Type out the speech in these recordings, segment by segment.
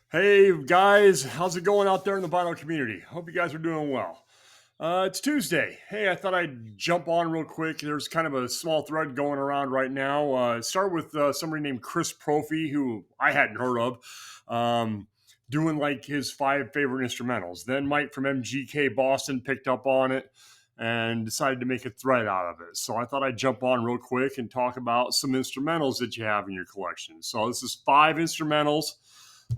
Hey guys, how's it going out there in the vinyl community? Hope you guys are doing well. It's Tuesday. Hey, I thought I'd jump on real quick. There's kind of a small thread going around right now. Start with somebody named Chris Prophfe, who I hadn't heard of, um, doing like his 5 favorite instrumentals. Then Mike from MGK Boston picked up on it and decided to make a thread out of it. So I thought I'd jump on real quick and talk about some instrumentals that you have in your collection. So this is 5 instrumentals.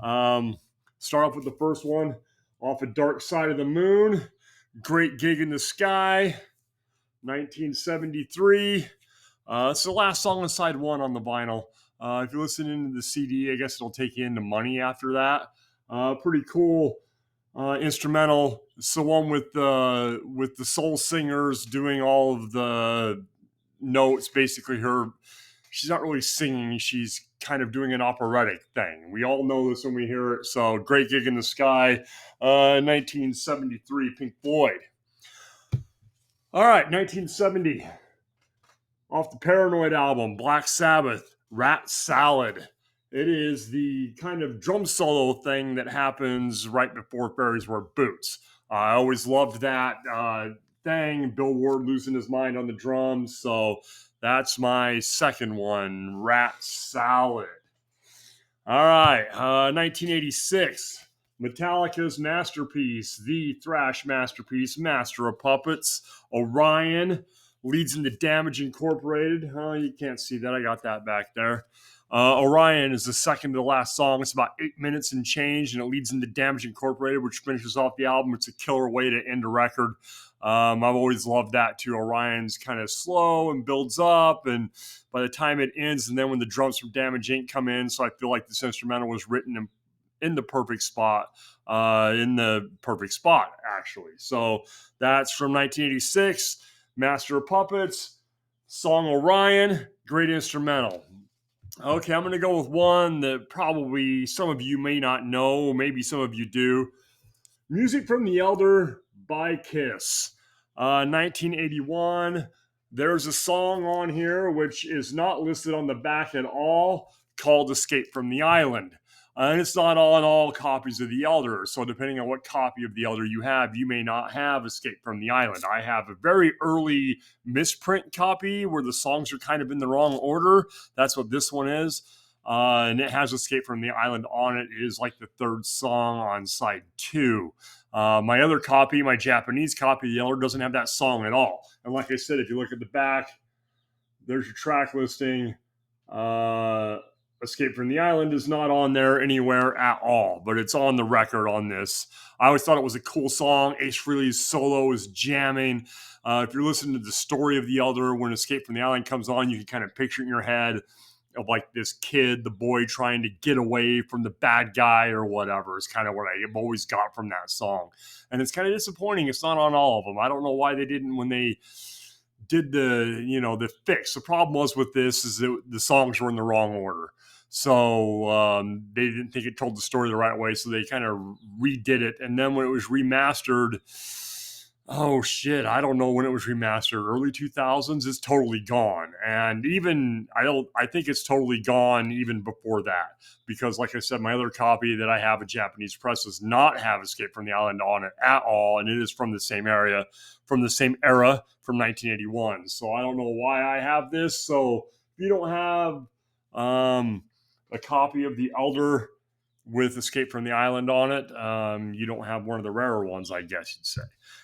Um, Start off with the first one off of Dark Side of the Moon. Great Gig in the Sky, 1973. It's the last song on side one on the vinyl. If you're listening to the CD, I guess it'll take you into Money after that. Pretty cool instrumental. It's the one with the soul singers doing all of the notes. Basically, she's not really singing. She's kind of doing an operatic thing. We all know this when we hear it. So, Great Gig in the Sky, 1973, Pink Floyd. All right, 1970, off the Paranoid album, Black Sabbath, Rat Salad. It is the kind of drum solo thing that happens right before Fairies Wear Boots. I always loved that thing. Bill Ward losing his mind on the drums. So that's my second one, Rat Salad. All right, 1986, Metallica's masterpiece, the thrash masterpiece, Master of Puppets, Orion, leads into Damage Incorporated. Oh, you can't see that. I got that back there. Orion is the second to the last song. It's about 8 minutes and change, and it leads into Damage Incorporated, which finishes off the album. It's a killer way to end a record. I've always loved that too. Orion's kind of slow and builds up, and by the time it ends, and then when the drums from Damage Inc. come in, so I feel like this instrumental was written in the perfect spot, actually. So that's from 1986, Master of Puppets, song Orion, great instrumental. Okay, I'm going to go with one that probably some of you may not know, maybe some of you do. Music from the Elder by Kiss. 1981. There's a song on here which is not listed on the back at all called Escape from the Island. And it's not on all copies of The Elder. So, depending on what copy of The Elder you have, you may not have Escape from the Island. I have a very early misprint copy where the songs are kind of in the wrong order. That's what this one is. And it has Escape from the Island on it. It is like the third song on side 2. My other copy, my Japanese copy, the Elder, doesn't have that song at all. And like I said, if you look at the back, there's your track listing. Escape from the Island is not on there anywhere at all, but it's on the record on this. I always thought it was a cool song. Ace Frehley's solo is jamming. If you're listening to the story of the Elder, when Escape from the Island comes on, you can kind of picture it in your head of like this kid, the boy trying to get away from the bad guy or whatever is kind of what I've always got from that song. And it's kind of disappointing. It's not on all of them. I don't know why they didn't when they did the fix. The problem was with this is that the songs were in the wrong order. So they didn't think it told the story the right way. So they kind of redid it. And then when it was remastered, oh shit, I don't know when it was remastered. Early 2000s, it's totally gone. And even I think it's totally gone even before that, because like I said, my other copy that I have, a Japanese press, does not have Escape from the Island on it at all, and it is from the same era from 1981. So I don't know why I have this. So if you don't have a copy of The Elder with Escape from the Island on it, you don't have one of the rarer ones, I guess you'd say.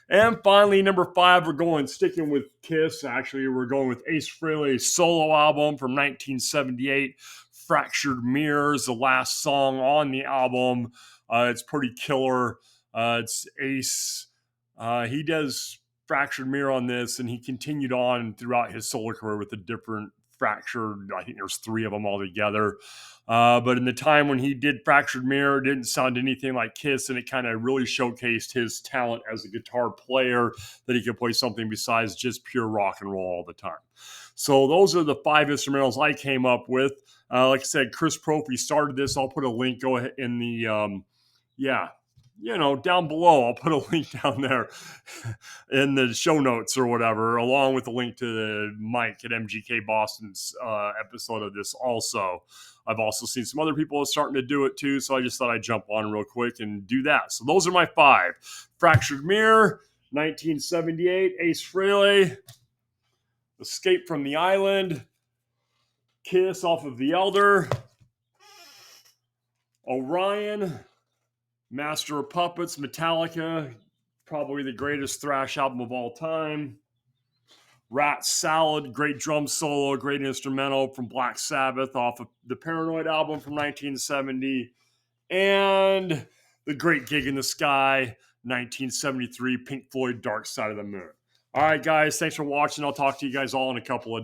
And finally, number 5, sticking with Kiss. Actually, we're going with Ace Frehley's solo album from 1978, Fractured Mirrors, the last song on the album. It's pretty killer. It's Ace. He does Fractured Mirror on this, and he continued on throughout his solo career with a different Fractured. I think there's 3 of them altogether. But in the time when he did Fractured Mirror, it didn't sound anything like Kiss, and it kind of really showcased his talent as a guitar player, that he could play something besides just pure rock and roll all the time. So those are the 5 instrumentals I came up with. Like I said, Chris Prophfe started this. I'll put a link in the down below. I'll put a link down there in the show notes or whatever, along with the link to the Mike at MGK Boston's episode of this also. I've also seen some other people starting to do it too, so I just thought I'd jump on real quick and do that. So those are my 5. Fractured Mirror, 1978, Ace Frehley, Escape from the Island, Kiss off of The Elder, Orion, Master of Puppets, Metallica, probably the greatest thrash album of all time. Rat Salad, great drum solo, great instrumental from Black Sabbath off of the Paranoid album from 1970. And The Great Gig in the Sky, 1973, Pink Floyd, Dark Side of the Moon. All right, guys, thanks for watching. I'll talk to you guys all in a couple of days.